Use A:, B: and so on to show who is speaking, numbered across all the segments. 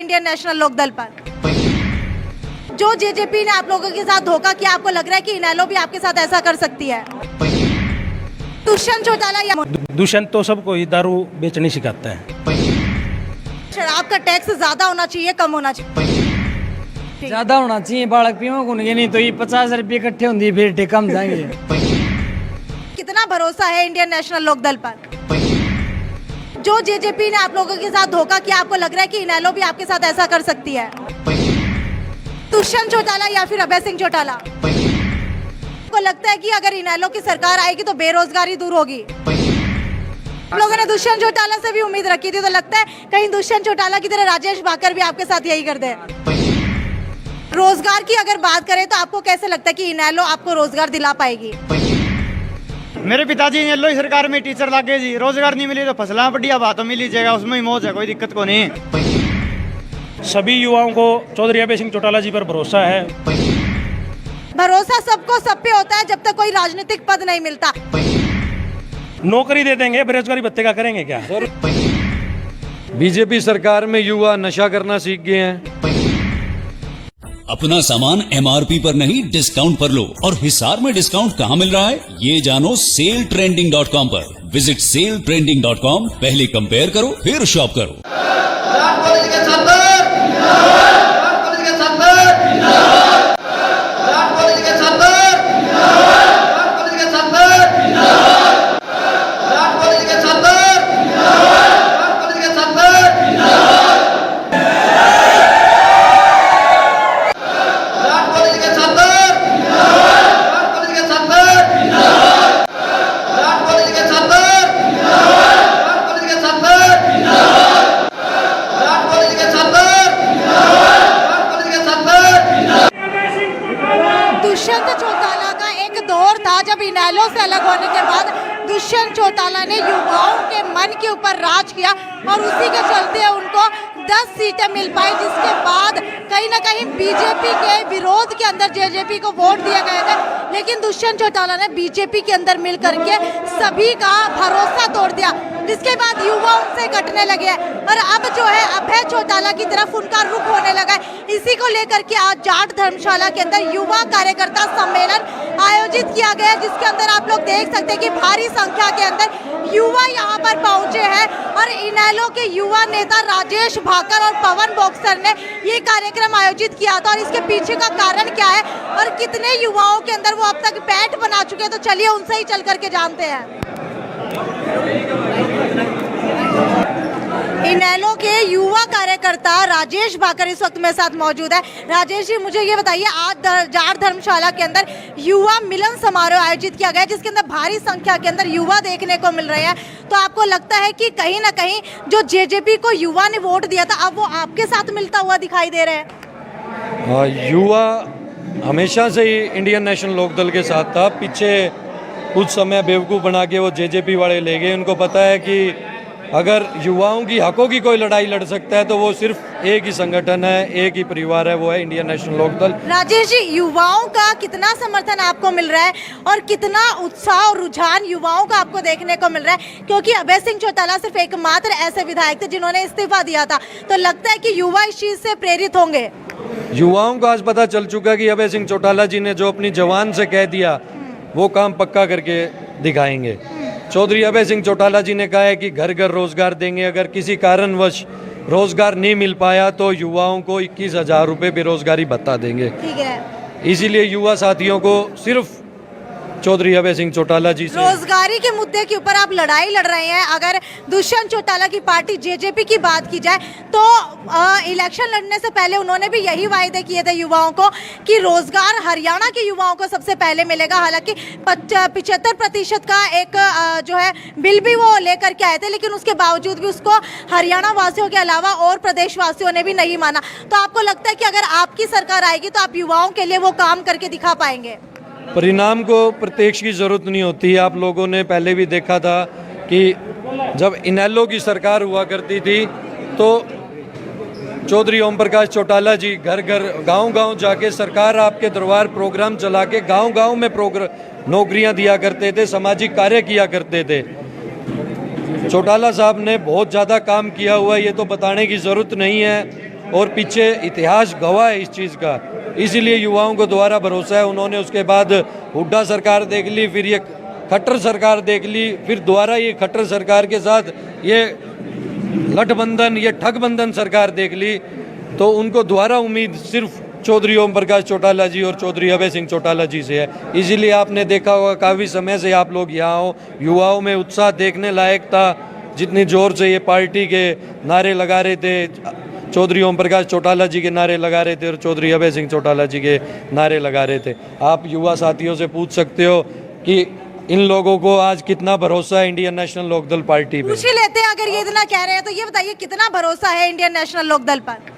A: Indian national Lokdal पर जो JJP ने आप लोगों के साथ धोखा किया, आपको लग रहा है कि इनेलो भी आपके साथ ऐसा कर सकती है? दुष्यंत चौटाला या
B: दुष्यंत तो सबको ही दारू बेचनी सिखाता है।
A: शराब का टैक्स ज्यादा होना चाहिए, कम होना चाहिए?
C: ज्यादा होना चाहिए, बालक पियो को नहीं तो ये 50 रुपये इकट्ठे होंगे फिर टेकम जाएंगे।
A: कितना भरोसा है इंडियन नेशनल लोकदल पर? जो जेजेपी ने आप लोगों के साथ धोखा किया, आपको लग रहा है कि इनेलो भी आपके साथ ऐसा कर सकती है? दुष्यंत चौटाला या फिर अभय सिंह चौटाला? आपको लगता है कि अगर इनेलो की सरकार आएगी तो बेरोजगारी दूर होगी? आप लोगों ने दुष्यंत चौटाला से भी उम्मीद रखी थी, तो लगता है कहीं दुष्यंत चौटाला की तरह राजेश भाकर भी आपके साथ यही कर दे? रोजगार की अगर बात करें तो आपको कैसे लगता है कि इनेलो आपको रोजगार दिला पाएगी?
D: मेरे पिताजी इनेलो ही सरकार में टीचर लागे जी, रोजगार नहीं मिली तो फसला बढ़िया बात मिल ही जाएगा, उसमें ही मौज है, कोई दिक्कत को नहीं।
B: सभी युवाओं को चौधरी अभय सिंह चौटाला जी पर भरोसा है।
A: भरोसा सबको सब पे होता है जब तक कोई राजनीतिक पद नहीं मिलता।
B: नौकरी दे देंगे, बेरोजगारी भत्ते का करेंगे क्या?
E: बीजेपी सरकार में युवा नशा करना सीख गए हैं।
F: अपना सामान MRP पर नहीं डिस्काउंट पर लो। और हिसार में डिस्काउंट कहाँ मिल रहा है ये जानो सेलट्रेंडिंग.com पर। विजिट सेलट्रेंडिंग.com, पहले कंपेयर करो फिर शॉप करो।
A: दुष्यंत चौटाला का एक दौर था जब इनेलो से अलग होने के बाद दुष्यंत चौटाला ने युवाओं के मन के ऊपर राज किया और उसी के चलते उनको 10 सीटें मिल पाई, जिसके बाद कहीं ना कहीं बीजेपी के विरोध के अंदर जेजेपी को वोट दिए गए थे। लेकिन दुष्यंत चौटाला ने बीजेपी के अंदर मिल करके सभी का भरोसा तोड़ दिया, जिसके बाद युवा उनसे कटने लगे और अब जो है अभय चौटाला की तरफ उनका रुख होने लगा है। इसी को लेकर के आज जाट धर्मशाला के अंदर युवा कार्यकर्ता सम्मेलन आयोजित किया गया, जिसके अंदर आप लोग देख सकते हैं कि भारी संख्या के अंदर युवा यहाँ पर पहुंचे हैं और इनेलो के युवा नेता राजेश भाकर और पवन बॉक्सर ने ये कार्यक्रम आयोजित किया था। और इसके पीछे का कारण क्या है और कितने युवाओं के अंदर वो अब तक बैठ बना चुके हैं, तो चलिए उनसे ही चल करके जानते हैं। इनेलो के युवा कार्यकर्ता राजेश भाकर इस वक्त मेरे साथ मौजूद है। राजेश जी, मुझे ये बताइए, आज जाट धर्मशाला के अंदर युवा मिलन समारोह आयोजित किया गया, जिसके अंदर भारी संख्या के अंदर युवा देखने को मिल रहे हैं, तो आपको लगता है कि कहीं ना कहीं जो जेजेपी को युवा ने वोट दिया था अब वो आपके साथ मिलता हुआ दिखाई दे रहे हैं?
E: युवा हमेशा से ही इंडियन नेशनल लोकदल के साथ था। पीछे कुछ समय बेवकूफ़ बना के वो जेजेपी वाले ले गए। उनको पता है कि अगर युवाओं की हकों की कोई लड़ाई लड़ सकता है तो वो सिर्फ एक ही संगठन है, एक ही परिवार है, वो है इंडियन नेशनल लोकदल।
A: राजेश जी, युवाओं का कितना समर्थन आपको मिल रहा है और कितना उत्साह और रुझान युवाओं का आपको देखने को मिल रहा है? क्योंकि अभय सिंह चौटाला सिर्फ एकमात्र ऐसे विधायक थे जिन्होंने इस्तीफा दिया था, तो लगता है कि युवा इस चीज से प्रेरित होंगे।
E: युवाओं को आज पता चल चुका कि अभय सिंह चौटाला जी ने जो अपनी जवान से कह दिया वो काम पक्का करके दिखाएंगे। चौधरी अभय सिंह चौटाला जी ने कहा है कि घर घर रोजगार देंगे। अगर किसी कारणवश रोजगार नहीं मिल पाया तो युवाओं को 21,000 रुपये बेरोजगारी भत्ता देंगे।
A: ठीक है,
E: इसीलिए युवा साथियों को सिर्फ चौधरी अभय सिंह चौटाला जी से
A: रोजगारी के मुद्दे के ऊपर आप लड़ाई लड़ रहे हैं। अगर दुष्यंत चौटाला की पार्टी जेजेपी की बात की जाए तो इलेक्शन लड़ने से पहले उन्होंने भी यही वायदे किए थे युवाओं को कि रोजगार हरियाणा के युवाओं को सबसे पहले मिलेगा। हालांकि 75% का एक जो है बिल भी वो लेकर के आए थे, लेकिन उसके बावजूद भी उसको हरियाणा वासियों के अलावा और प्रदेश वासियों ने भी नहीं माना। तो आपको लगता है कि अगर आपकी सरकार आएगी तो आप युवाओं के लिए वो काम करके दिखा पाएंगे?
E: परिणाम को प्रत्यक्ष की जरूरत नहीं होती। आप लोगों ने पहले भी देखा था कि जब इनेलो की सरकार हुआ करती थी तो चौधरी ओम प्रकाश चौटाला जी घर घर गांव गांव जाके सरकार आपके दरबार प्रोग्राम चला के गांव गांव में नौकरियां दिया करते थे, सामाजिक कार्य किया करते थे। चौटाला साहब ने बहुत ज़्यादा काम किया हुआ है, ये तो बताने की ज़रूरत नहीं है। और पीछे इतिहास गवाह है इस चीज़ का, इसीलिए युवाओं को दोबारा भरोसा है। उन्होंने उसके बाद हुड्डा सरकार देख ली, फिर ये खट्टर सरकार देख ली, फिर दोबारा ये खट्टर सरकार के साथ ये गठबंधन, ये ठगबंधन सरकार देख ली, तो उनको दोबारा उम्मीद सिर्फ चौधरी ओम प्रकाश चौटाला जी और चौधरी अभय सिंह चौटाला जी से है। इसीलिए आपने देखा होगा काफ़ी समय से आप लोग यहाँ हो, युवाओं में उत्साह देखने लायक था। जितनी जोर से ये पार्टी के नारे लगा रहे थे, चौधरी ओम प्रकाश चौटाला जी के नारे लगा रहे थे और चौधरी अभय सिंह चौटाला जी के नारे लगा रहे थे। आप युवा साथियों से पूछ सकते हो कि इन लोगों को आज कितना भरोसा है इंडियन नेशनल लोकदल पार्टी पे।
A: पूछ ही लेते हैं, अगर ये इतना कह रहे हैं तो ये बताइए कितना भरोसा है इंडियन नेशनल लोकदल पर?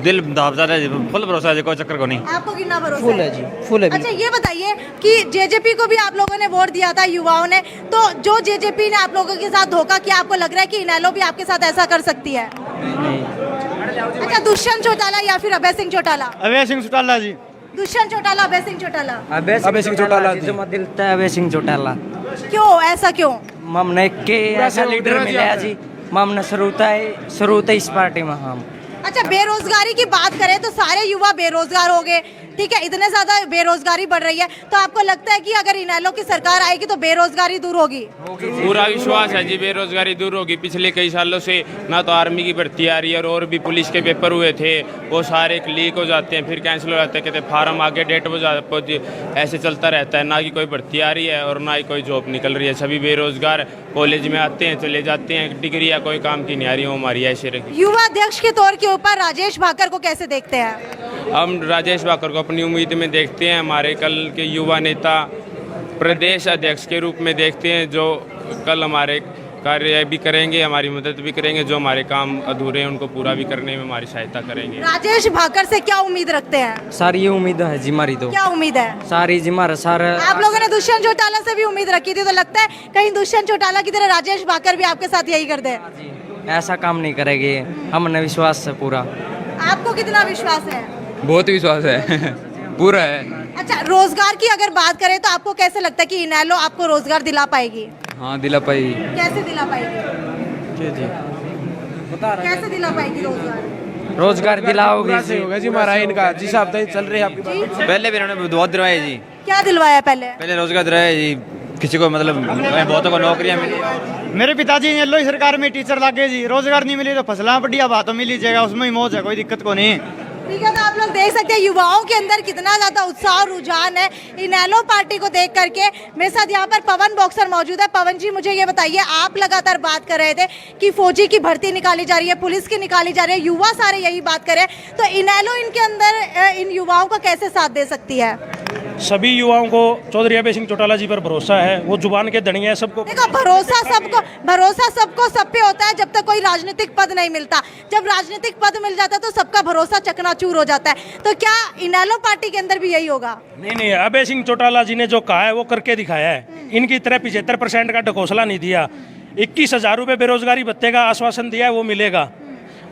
D: दिल दाबदार है, फुल भरोसा है, कोई चक्कर को नहीं।
A: आपको कितना भरोसा
C: फुल है जी, फुल है।
A: अच्छा ये बताइए कि जेजेपी को भी आप लोगों ने वोट दिया था, युवाओं ने, तो जो जेजेपी ने आप लोगों के साथ धोखा किया, आपको लग रहा है कि इनेलो भी आपके साथ ऐसा कर सकती है? अच्छा, दुष्यंत चौटाला या फिर अभय सिंह चौटाला?
D: अभय सिंह चौटाला जी।
A: दुष्यंत चौटाला, अभय सिंह चौटाला?
C: अभय सिंह चौटाला जो मत दिलता है, अभय सिंह चौटाला।
A: क्यों, ऐसा क्यों?
C: हमने के ऐसा लीडर मिला है जी, हमने शुरू इस पार्टी में हम।
A: अच्छा, बेरोजगारी की बात करें तो सारे युवा बेरोजगार हो गए, ठीक है, इतने ज्यादा बेरोजगारी बढ़ रही है, तो आपको लगता है कि अगर इनेलो की सरकार आएगी तो बेरोजगारी दूर होगी?
G: पूरा विश्वास है जी, बेरोजगारी दूर होगी। पिछले कई सालों से ना तो आर्मी की भर्ती आ रही है और भी पुलिस के पेपर हुए थे, वो सारे लीक हो जाते हैं, फिर कैंसिल हो जाते हैं, कहते फार्म आगे डेट हो जाती, ऐसे चलता रहता है। ना कि कोई भर्ती आ रही है और ना ही कोई जॉब निकल रही है। सभी बेरोजगार कॉलेज में आते हैं, चले जाते हैं, डिग्री या कोई काम की नहीं आ रही है, हमारी ऐसे रही।
A: युवा अध्यक्ष के तौर के ऊपर राजेश भाकर को कैसे देखते हैं?
G: हम राजेश भाकर को अपनी उम्मीद में देखते हैं, हमारे कल के युवा नेता प्रदेश अध्यक्ष के रूप में देखते हैं, जो कल हमारे कार्य भी करेंगे, हमारी मदद भी करेंगे, जो हमारे काम अधूरे हैं उनको पूरा भी करने में हमारी सहायता करेंगे।
A: राजेश भाकर से क्या उम्मीद रखते हैं?
C: सारी उम्मीद है जी हमारी, तो
A: क्या उम्मीद है?
C: सारी जी हमारा सारा।
A: आप लोगों ने दुष्यंत चौटाला से भी उम्मीद रखी थी, तो लगता है कहीं दुष्यंत चौटाला की तरह राजेश भाकर भी आपके साथ यही कर दे?
C: ऐसा काम नहीं करेंगे, हमने विश्वास है पूरा।
A: आपको कितना विश्वास है?
H: बहुत विश्वास है पूरा है।
A: अच्छा, रोजगार की अगर बात करें तो आपको कैसे लगता है कि इनेलो आपको रोजगार दिला पाएगी?
H: हाँ दिला पाई।
A: कैसे दिला पाएगी? कैसे दिला पाएगी रोजगार?
C: रोजगार दिलाओगे
I: से होगा जी हमारा इनका जिस हफ्ते चल रही है आपकी बात।
H: पहले भी इन्होंने बहुत दिलवाए जी।
A: क्या दिलवाया पहले?
H: पहले रोजगार दिलवाए जी, किसी को मतलब बहुतों को नौकरियां मिली।
D: मेरे पिताजी ने लो सरकार में टीचर लागे जी, रोजगार नहीं मिली तो फसला बढ़िया बात तो मिली जाएगा, उसमें ही मौज है, कोई दिक्कत को नहीं।
A: ठीक है, तो आप लोग देख सकते हैं युवाओं के अंदर कितना ज्यादा उत्साह और रुझान है इनेलो पार्टी को देख करके। मेरे साथ यहाँ पर पवन बॉक्सर मौजूद है। पवन जी, मुझे ये बताइए, आप लगातार बात कर रहे थे कि फौजी की भर्ती निकाली जा रही है, पुलिस की निकाली जा रही है, युवा सारे यही बात कर रहे हैं, तो इनेलो इनके अंदर इन युवाओं का कैसे साथ दे सकती है?
B: सभी युवाओं को चौधरी अभय सिंह चौटाला जी पर भरोसा है, वो जुबान के धनी है। सबको
A: देखो, भरोसा सबको सब पे होता है जब तक कोई राजनीतिक पद नहीं मिलता। जब राजनीतिक पद मिल जाता है तो सबका भरोसा चकनाचूर हो जाता है। तो क्या इनेलो पार्टी के अंदर भी यही होगा?
B: नहीं, अभय सिंह चौटाला जी ने जो कहा है वो करके दिखाया है। इनकी तरह 75% का ढकोसला नहीं दिया। 21,000 रुपये बेरोजगारी भत्ते का आश्वासन दिया है, वो मिलेगा,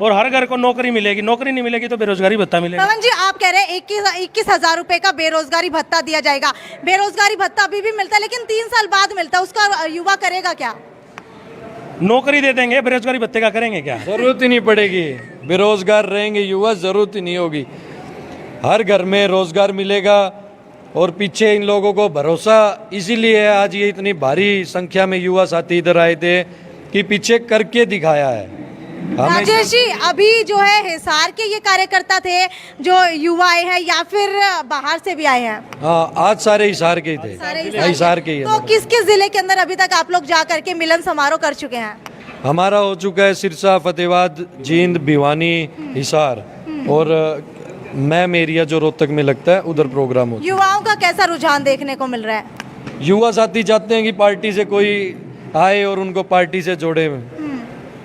B: और हर घर को नौकरी मिलेगी। नौकरी नहीं मिलेगी तो बेरोजगारी भत्ता मिलेगा।
A: पवन जी, आप कह रहे हैं 21,000 रुपए का बेरोजगारी भत्ता दिया जाएगा। बेरोजगारी भत्ता अभी भी मिलता है, लेकिन 3 साल बाद मिलता है, उसका युवा करेगा क्या?
B: नौकरी दे देंगे, बेरोजगारी भत्ते का करेंगे क्या?
E: जरूरत ही नहीं पड़ेगी, बेरोजगार रहेंगे युवा, जरूरत ही नहीं होगी। हर घर में रोजगार मिलेगा। और पीछे इन लोगों को भरोसा इसीलिए है, आज ये इतनी भारी संख्या में युवा साथी इधर आए थे कि पीछे करके दिखाया है।
A: राजेश जी, अभी जो है हिसार के ये कार्यकर्ता थे जो युवा आए हैं या फिर बाहर से भी आए हैं?
E: हाँ, आज सारे हिसार के ही थे, हिसार के ही।
A: तो किस किस जिले के अंदर अभी तक आप लोग जा करके मिलन समारोह कर चुके हैं?
E: हमारा हो चुका है सिरसा, फतेहाबाद, जींद, भिवानी, हिसार, और मैम एरिया जो रोहतक में लगता है उधर प्रोग्राम होता है।
A: युवाओं का कैसा रुझान देखने को मिल रहा है?
E: युवा साथी चाहते हैं कि पार्टी से कोई आए और उनको पार्टी से जोड़े,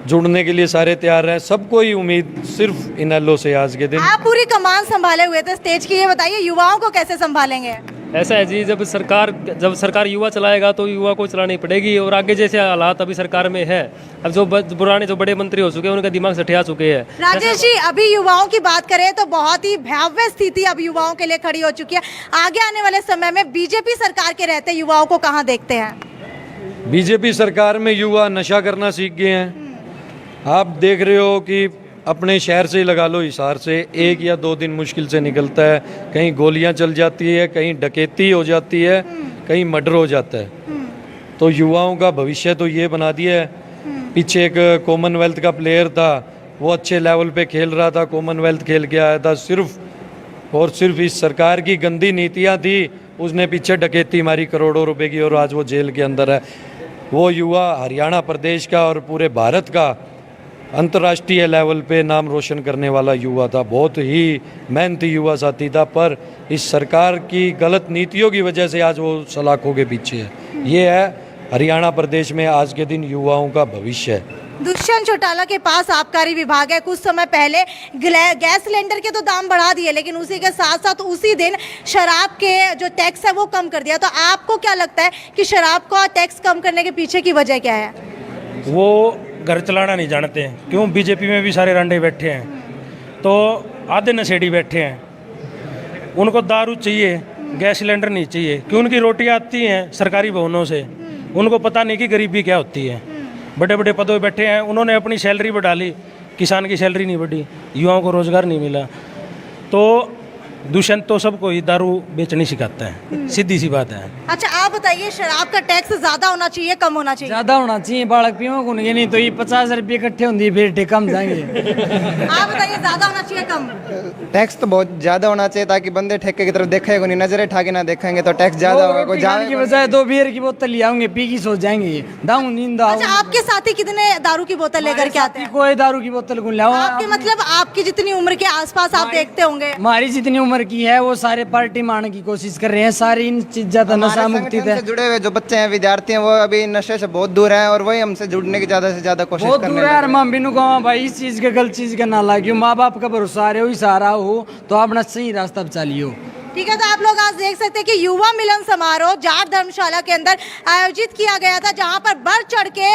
E: जुड़ने के लिए सारे तैयार हैं। सबको ही उम्मीद सिर्फ इनेलो से आज के दिन।
A: आप पूरी कमान संभाले हुए थे स्टेज की, ये बताइए युवाओं को कैसे संभालेंगे?
J: ऐसा है जी, जब सरकार युवा चलाएगा तो युवा को चलानी पड़ेगी। और आगे जैसे हालात अभी सरकार में है, अब जो पुराने जो बड़े मंत्री हो चुके हैं उनका दिमाग सठिया चुके हैं।
A: राजेश जी, अभी युवाओं की बात करें तो बहुत ही भयावह स्थिति अब युवाओं के लिए खड़ी हो चुकी है। आगे आने वाले समय में बीजेपी सरकार के रहते युवाओं को कहाँ देखते हैं?
E: बीजेपी सरकार में युवा नशा करना सीख गए हैं। आप देख रहे हो कि अपने शहर से ही लगा लो, हिसार से 1 या 2 दिन मुश्किल से निकलता है। कहीं गोलियां चल जाती है, कहीं डकैती हो जाती है, कहीं मर्डर हो जाता है। तो युवाओं का भविष्य तो ये बना दिया है। पीछे एक कॉमनवेल्थ का प्लेयर था, वो अच्छे लेवल पे खेल रहा था, कॉमनवेल्थ खेल के आया था, सिर्फ और सिर्फ इस सरकार की गंदी नीतियां थी, उसने पीछे डकैती मारी करोड़ों रुपए की और आज वो जेल के अंदर है। वो युवा हरियाणा प्रदेश का और पूरे भारत का अंतर्राष्ट्रीय लेवल पे नाम रोशन करने वाला युवा था, बहुत ही मेहनती युवा साथी था, पर इस सरकार की गलत नीतियों की वजह से आज वो सलाखों के पीछे है। ये है हरियाणा प्रदेश में आज के दिन युवाओं का भविष्य है।
A: दुष्यंत चौटाला के पास आबकारी विभाग है। कुछ समय पहले गैस सिलेंडर के तो दाम बढ़ा दिए, लेकिन उसी के साथ साथ उसी दिन शराब के जो टैक्स है वो कम कर दिया। तो आपको क्या लगता है कि शराब का टैक्स कम करने के पीछे की वजह क्या है?
B: वो घर चलाना नहीं जानते हैं। क्यों? बीजेपी में भी सारे रंडे बैठे हैं, तो आधे नशेड़ी बैठे हैं। उनको दारू चाहिए, गैस सिलेंडर नहीं चाहिए। क्यों? उनकी रोटियां आती हैं सरकारी भवनों से, उनको पता नहीं कि गरीबी क्या होती है। बड़े बड़े पदों पे बैठे हैं, उन्होंने अपनी सैलरी बढ़ा ली, किसान की सैलरी नहीं बढ़ी, युवाओं को रोजगार नहीं मिला। तो दुष्यंत तो सबको ही दारू बेचनी सिखाता है, सीधी सी बात है।
A: अच्छा आप बताइए, शराब का टैक्स ज्यादा होना चाहिए कम होना चाहिए?
C: ज्यादा होना चाहिए, बालक पियो को नहीं तो ये 50 रुपये इकट्ठे होंगे फिर कम जाएंगे।
A: आप बताइए, ज्यादा होना चाहिए कम?
D: टैक्स तो बहुत ज्यादा होना चाहिए ताकि बंदे ठेके की तरफ देखेंगे नहीं, नजरें ठा के ना देखेंगे तो टैक्स ज्यादा होगा। कोई जाने
C: की बजाय 2 बियर की बोतल ले आएंगे, पी की सो जाएंगे। दाऊ नींद।
A: अच्छा आपके साथी कितने दारू की बोतल लेकर के आते हैं?
C: कोई दारू की बोतल को लाओ।
A: आपके मतलब आपकी जितनी उम्र के आसपास आप देखते होंगे।
C: हमारी जितनी उम्र की है वो सारे पार्टी मारने की कोशिश कर रहे हैं, सारी इन चीज़ों से नशा मुक्ति से
D: जुड़े हुए जो बच्चे हैं, विद्यार्थी हैं, वो अभी नशे से बहुत दूर हैं और वही हमसे जुड़ने की ज्यादा से ज्यादा कोशिश
C: बहुत
D: करने
C: दूर है। मां बिनु को भाई इस चीज के गलत चीज का ना लागियो, माँ बाप का भरोसा रहे हो, सहारा हो तो अपना सही रास्ता पे चलियो।
A: ठीक है, तो आप लोग आज देख सकते हैं कि युवा मिलन समारोह जाट धर्मशाला के अंदर आयोजित किया गया था, जहां पर बढ़ चढ़ के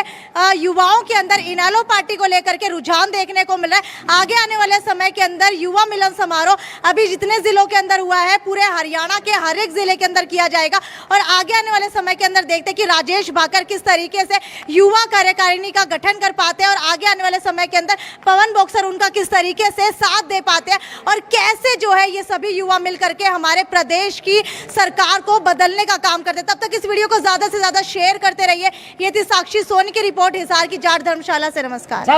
A: युवाओं के अंदर इनेलो पार्टी को लेकर के रुझान देखने को मिल रहा है। आगे आने वाले समय के अंदर युवा मिलन समारोह अभी जितने जिलों के अंदर हुआ है, पूरे हरियाणा के हर एक जिले के अंदर किया जाएगा। और आगे आने वाले समय के अंदर देखते हैं कि राजेश भाकर किस तरीके से युवा कार्यकारिणी का गठन कर पाते हैं, और आगे आने वाले समय के अंदर पवन बॉक्सर उनका किस तरीके से साथ दे पाते हैं, और कैसे जो है ये सभी युवा मिल करके हमारे प्रदेश की सरकार को बदलने का काम करते। तब तक इस वीडियो को ज्यादा से ज्यादा शेयर करते रहिए। ये थी साक्षी सोनी की रिपोर्ट हिसार की जाट धर्मशाला से। नमस्कार।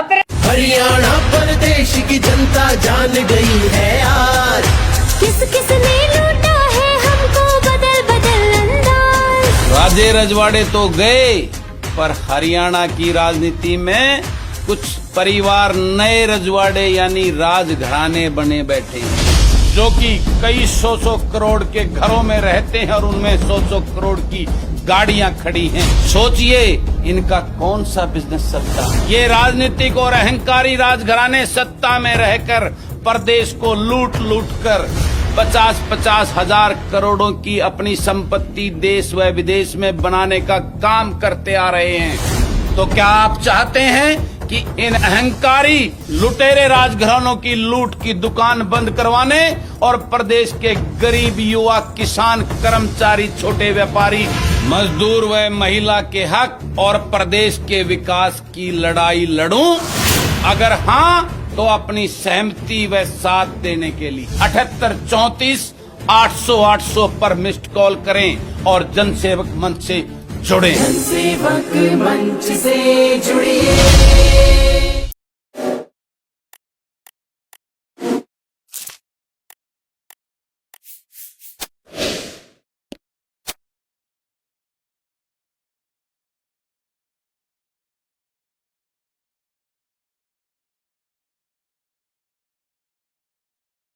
K: हरियाणा प्रदेश की जनता जान गई है यार,
L: किस किस ने लूटा है हमको बदल बदल अंदाज।
K: राजे रजवाड़े तो गए, पर हरियाणा की राजनीति में कुछ परिवार नए रजवाड़े यानी राजघराने बने बैठे हैं, जो कि कई सौ करोड़ के घरों में रहते हैं और उनमें 100 करोड़ की गाड़ियां खड़ी हैं। सोचिए इनका कौन सा बिजनेस चलता है। ये राजनीतिक और अहंकारी राजघराने सत्ता में रहकर प्रदेश को लूट कर 50-50 हजार करोड़ों की अपनी संपत्ति देश व विदेश में बनाने का काम करते आ रहे हैं। तो क्या आप चाहते हैं कि इन अहंकारी लुटेरे राजघरानों की लूट की दुकान बंद करवाने और प्रदेश के गरीब युवा, किसान, कर्मचारी, छोटे व्यापारी, मजदूर व महिला के हक और प्रदेश के विकास की लड़ाई लड़ूं? अगर हाँ, तो अपनी सहमति व साथ देने के लिए 7834 800 पर मिस्ड कॉल करें और जनसेवक मंच से जुड़ें।
M: जनसेवक मंच से जुड़िए।